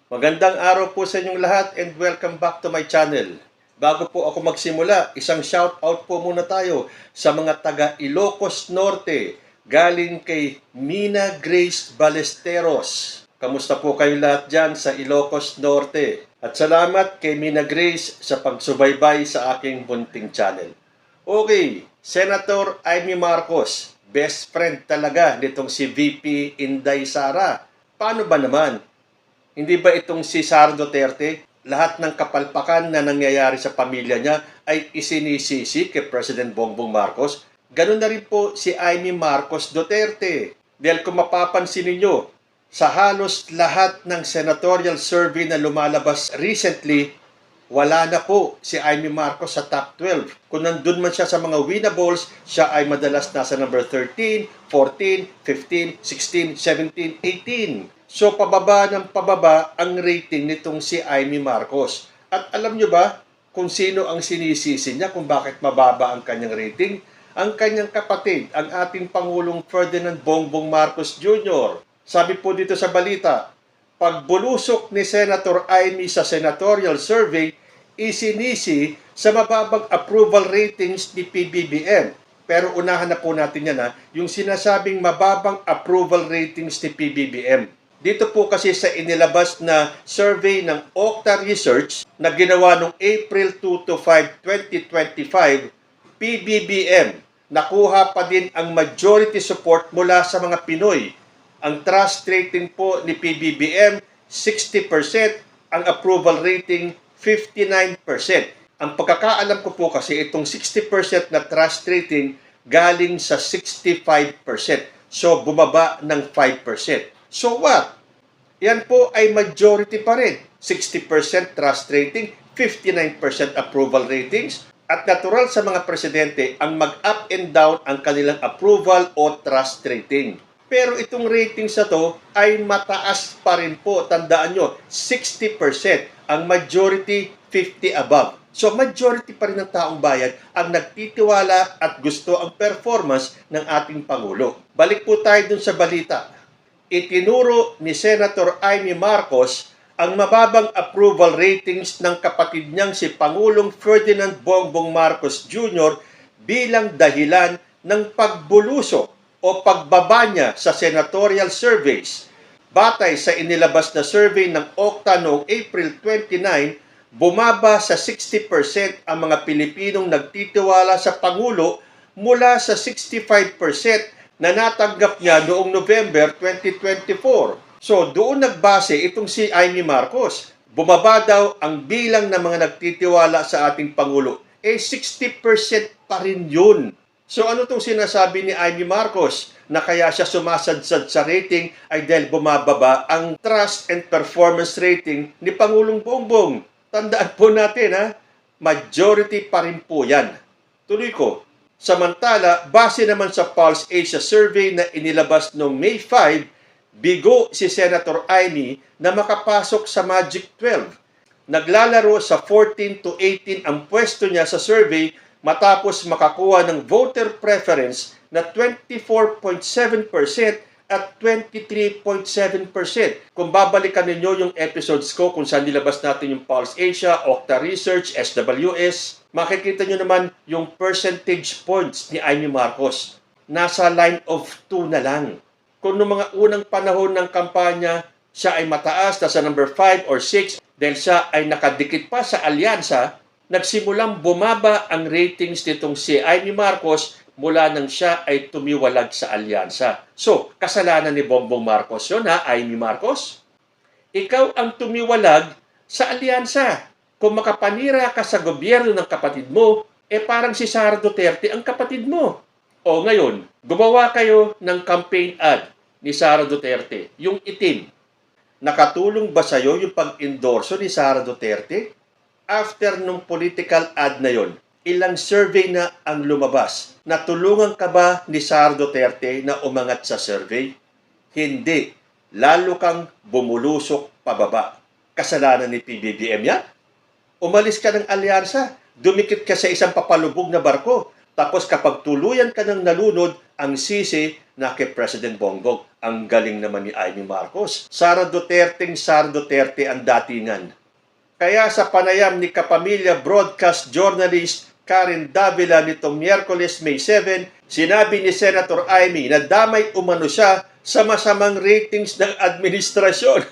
Magandang araw po sa inyong lahat and welcome back to my channel. Bago po ako magsimula, isang shoutout po muna tayo sa mga taga Ilocos Norte galing kay Mina Grace Ballesteros. Kamusta po kayo lahat dyan sa Ilocos Norte? At salamat kay Mina Grace sa pagsubaybay sa aking bunting channel. Okay, Senator Amy Marcos, best friend talaga nitong si VP Inday Sara. Paano ba naman? Hindi ba itong si Sara Duterte, lahat ng kapalpakan na nangyayari sa pamilya niya ay isinisisi kay President Bongbong Marcos? Ganun na rin po si Amy Marcos Duterte. Dahil kung mapapansin ninyo, sa halos lahat ng senatorial survey na lumalabas recently, wala na po si Amy Marcos sa top 12. Kung nandun man siya sa mga winnables, siya ay madalas nasa number 13, 14, 15, 16, 17, 18. So, pababa ng pababa ang rating nitong si Amy Marcos. At alam nyo ba kung sino ang sinisisi niya kung bakit mababa ang kanyang rating? Ang kanyang kapatid, ang ating Pangulong Ferdinand Bongbong Marcos Jr. Sabi po dito sa balita, pagbulusok ni Senator Amy sa senatorial survey, isinisi sa mababang approval ratings ni PBBM. Pero unahan na po natin yan, yung sinasabing mababang approval ratings ni PBBM. Dito po kasi sa inilabas na survey ng Okta Research na ginawa noong April 2 to 5, 2025, PBBM nakuha pa din ang majority support mula sa mga Pinoy. Ang trust rating po ni PBBM, 60%, ang approval rating, 59%. Ang pagkakaalam ko po kasi itong 60% na trust rating galing sa 65%. So, bumaba ng 5%. So what? Yan po ay majority pa rin. 60% trust rating, 59% approval ratings. At natural sa mga presidente ang mag-up and down ang kanilang approval o trust rating. Pero itong ratings na to ay mataas pa rin po. Tandaan nyo, 60%. Ang majority, 50 above. So majority pa rin ng taong bayan ang nagtitiwala at gusto ang performance ng ating Pangulo. Balik po tayo dun sa balita. Itinuro ni Senator Amy Marcos ang mababang approval ratings ng kapatid niyang si Pangulong Ferdinand Bongbong Marcos Jr. bilang dahilan ng pagbulusok o pagbaba niya sa senatorial surveys. Batay sa inilabas na survey ng Okta noong April 29, bumaba sa 60% ang mga Pilipinong nagtitiwala sa Pangulo mula sa 65% na natanggap niya noong November 2024. So, doon nagbase itong si Amy Marcos. Bumaba daw ang bilang ng mga nagtitiwala sa ating Pangulo. 60% pa rin yun. So, ano itong sinasabi ni Amy Marcos na kaya siya sumasadsad sa rating ay dahil bumababa ang trust and performance rating ni Pangulong Bongbong. Tandaan po natin, majority pa rin po yan. Tuloy ko. Samantala, base naman sa Pulse Asia survey na inilabas noong May 5, bigo si Senator Amy na makapasok sa Magic 12. Naglalaro sa 14 to 18 ang pwesto niya sa survey matapos makakuha ng voter preference na 24.7% at 23.7%. Kung babalikan ninyo yung episodes ko kung saan nilabas natin yung Pulse Asia, Okta Research, SWS, makikita nyo naman yung percentage points ni Amy Marcos. Nasa line of 2 na lang. Kung noong mga unang panahon ng kampanya, siya ay mataas, nasa number 5 or 6, dahil siya ay nakadikit pa sa alyansa, nagsimulang bumaba ang ratings nitong si Amy Marcos mula nang siya ay tumiwalag sa alyansa. So, kasalanan ni Bongbong Marcos yun, Amy Marcos? Ikaw ang tumiwalag sa alyansa. Kung makapanira ka sa gobyerno ng kapatid mo, parang si Sara Duterte ang kapatid mo. O ngayon, gumawa kayo ng campaign ad ni Sara Duterte, yung itim. Nakatulong ba sa'yo yung pag-endorso ni Sara Duterte? After nung political ad na yon, ilang survey na ang lumabas. Natulungan ka ba ni Sara Duterte na umangat sa survey? Hindi. Lalo kang bumulusok pababa. Kasalanan ni PBBM yan? Umalis ka ng alyansa, dumikit ka sa isang papalubog na barko, tapos kapag tuluyan ka ng nalunod, ang sisi na kay President Bongbong. Ang galing naman ni Amy Marcos. Sara Duterte ang datingan. Kaya sa panayam ni kapamilya broadcast journalist Karen Davila nitong Miyerkules, May 7, sinabi ni Senator Amy na damay umano siya sa masamang ratings ng administrasyon.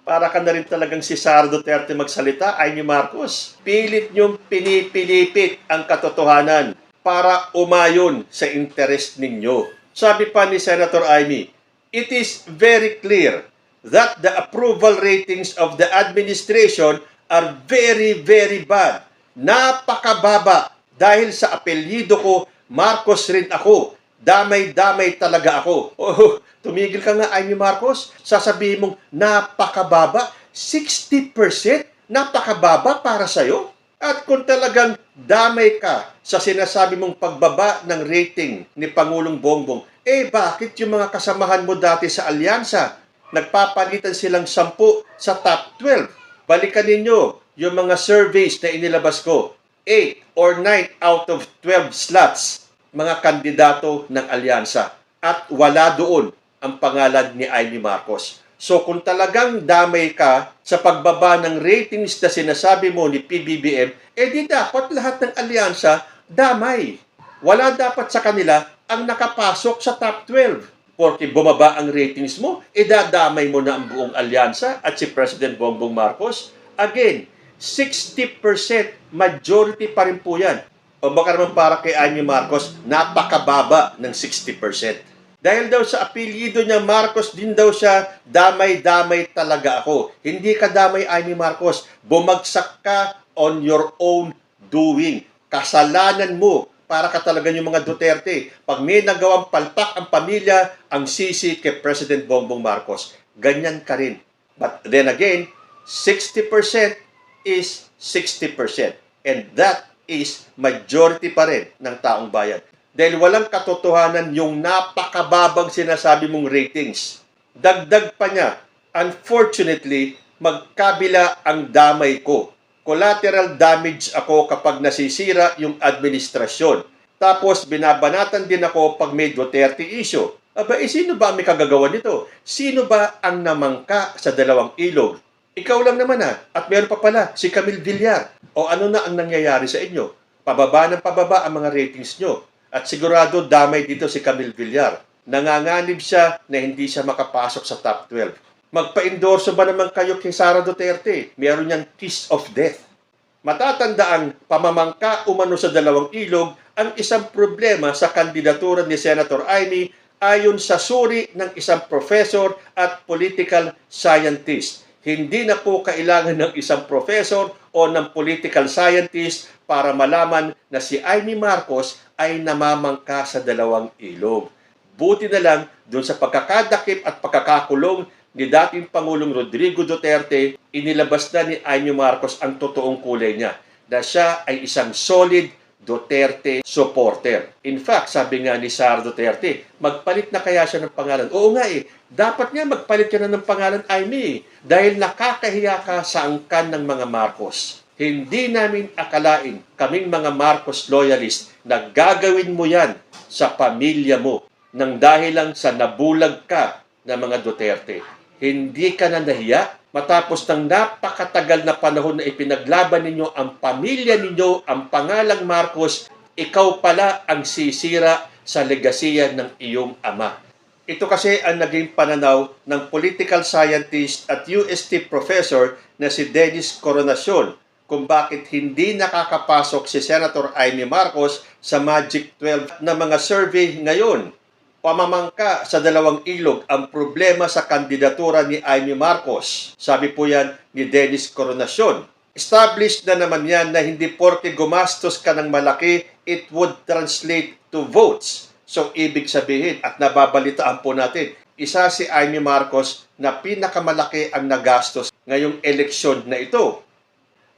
Para ka na rin talagang si Sara Duterte magsalita, Amy Marcos. Pilit niyong pinipilipit ang katotohanan para umayon sa interest ninyo. Sabi pa ni Senator Amy, it is very clear that the approval ratings of the administration are very, very bad. Napakababa. Dahil sa apelyido ko, Marcos rin ako. Damay-damay talaga ako. Oh, tumigil ka nga, Amy Marcos. Sasabihin mong napakababa. 60%? Napakababa para sa'yo? At kung talagang damay ka sa sinasabi mong pagbaba ng rating ni Pangulong Bongbong, bakit yung mga kasamahan mo dati sa alyansa nagpapalitan silang 10 sa top 12? Balikan ninyo yung mga surveys na inilabas ko. 8 or 9 out of 12 slots, mga kandidato ng alyansa. At wala doon ang pangalan ni Amy Marcos. So kung talagang damay ka sa pagbaba ng ratings na sinasabi mo ni PBBM, di dapat lahat ng alyansa damay. Wala dapat sa kanila ang nakapasok sa top 12. Porque bumaba ang ratings mo, dadamay mo na ang buong alyansa at si President Bongbong Marcos. Again, 60% majority pa rin po yan. O baka naman para kay Amy Marcos, napakababa ng 60%. Dahil daw sa apelyido niya, Marcos din daw siya, damay-damay talaga ako. Hindi ka damay, Amy Marcos. Bumagsak ka on your own doing. Kasalanan mo. Para ka talaga yung mga Duterte. Pag may nagawang palpak ang pamilya, ang sisi kay President Bongbong Marcos. Ganyan ka rin. But then again, 60% is 60%. And that is majority pa rin ng taong bayan. Dahil walang katotohanan yung napakababang sinasabi mong ratings. Dagdag pa niya, unfortunately, magkabila ang damay ko. Collateral damage ako kapag nasisira yung administrasyon. Tapos binabanatan din ako pag may Duterte issue. Sino ba ang may kagagawa nito? Sino ba ang namangka sa dalawang ilog? Ikaw lang naman At meron pa pala, si Camille Villar. O ano na ang nangyayari sa inyo? Pababa ng pababa ang mga ratings nyo. At sigurado damay dito si Camille Villar. Nanganganib siya na hindi siya makapasok sa top 12. Magpa-endorso ba naman kayo kay Sara Duterte? Meron niyang kiss of death. Matatandaang pamamangka umano sa dalawang ilog ang isang problema sa kandidatura ni Senator Amy ayon sa suri ng isang professor at political scientist. Hindi na po kailangan ng isang professor o ng political scientist para malaman na si Amy Marcos ay namamangka sa dalawang ilog. Buti na lang doon sa pagkakadakip at pagkakakulong ni dating Pangulong Rodrigo Duterte, inilabas na ni Amy Marcos ang totoong kulay niya, na siya ay isang solid Duterte supporter. In fact, sabi nga ni Sara Duterte, magpalit na kaya siya ng pangalan. Oo nga dapat nga magpalit ka na ng pangalan, Amy, dahil nakakahiya ka sa angkan ng mga Marcos. Hindi namin akalain, kaming mga Marcos loyalist, na gagawin mo yan sa pamilya mo nang dahil lang sa nabulag ka ng mga Duterte. Hindi ka na nahiya matapos ng napakatagal na panahon na ipinaglaban ninyo ang pamilya ninyo, ang pangalang Marcos, ikaw pala ang sisira sa legasiya ng iyong ama. Ito kasi ang naging pananaw ng political scientist at UST professor na si Dennis Coronacion kung bakit hindi nakakapasok si Senator Amy Marcos sa Magic 12 na mga survey ngayon. Pamamangka sa dalawang ilog ang problema sa kandidatura ni Amy Marcos. Sabi po yan ni Dennis Coronacion. Established na naman yan na hindi porke gumastos ka ng malaki, it would translate to votes. So, ibig sabihin, at nababalitaan po natin, isa si Amy Marcos na pinakamalaki ang nagastos ngayong eleksyon na ito.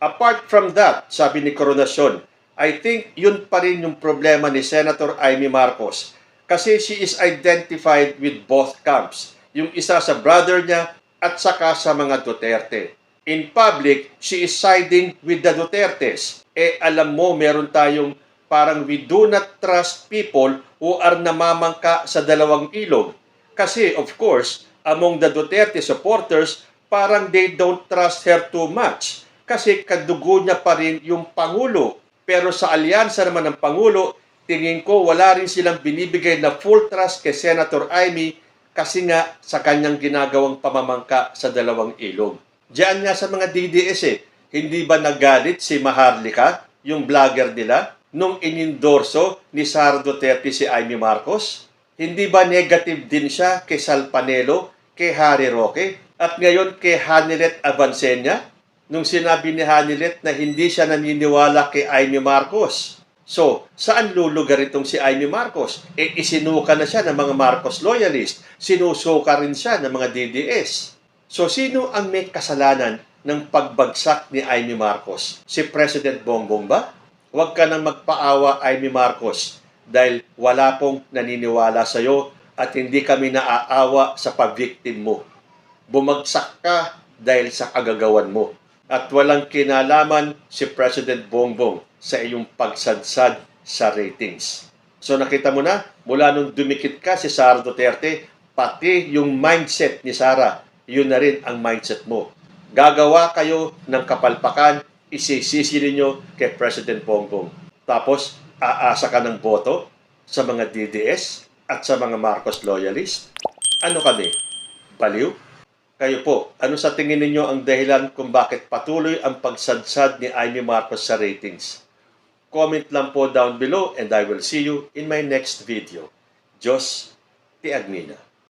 Apart from that, sabi ni Coronacion, I think yun pa rin yung problema ni Senator Amy Marcos. Kasi she is identified with both camps. Yung isa sa brother niya at saka sa mga Duterte. In public, she is siding with the Dutertes. Alam mo, meron tayong parang we do not trust people who are namamangka sa dalawang ilog. Kasi of course, among the Duterte supporters, parang they don't trust her too much. Kasi kadugo niya pa rin yung Pangulo. Pero sa alyansa naman ng Pangulo, tingin ko wala rin silang binibigay na full trust kay Senator Amy kasi nga sa kanyang ginagawang pamamangka sa dalawang ilog. Diyan nga sa mga DDS hindi ba nagalit si Maharlika, yung vlogger nila, nung inindorso ni Sara Duterte si Amy Marcos? Hindi ba negative din siya kay Sal Panelo, kay Harry Roque, at ngayon kay Hanilet Avancenia? Nung sinabi ni Hanilet na hindi siya naniniwala kay Amy Marcos. So, saan lulugar itong si Amy Marcos? Isinuka na siya ng mga Marcos loyalist. Sinusuka rin siya ng mga DDS. So, sino ang may kasalanan ng pagbagsak ni Amy Marcos? Si President Bongbong ba? Huwag ka nang magpaawa, Amy Marcos, dahil wala pong naniniwala sa iyo at hindi kami naaawa sa pag-victim mo. Bumagsak ka dahil sa kagagawan mo. At walang kinalaman si President Bongbong sa iyong pagsadsad sa ratings. So nakita mo na, mula nung dumikit ka si Sara Duterte, pati yung mindset ni Sara, yun na rin ang mindset mo. Gagawa kayo ng kapalpakan, isisisi ninyo kay President Bongbong. Tapos, aasa ka ng boto sa mga DDS at sa mga Marcos loyalist? Ano kami? Baliw? Kayo po, ano sa tingin ninyo ang dahilan kung bakit patuloy ang pagsadsad ni Amy Marcos sa ratings? Comment lang po down below and I will see you in my next video. Diyos, ti Agmina.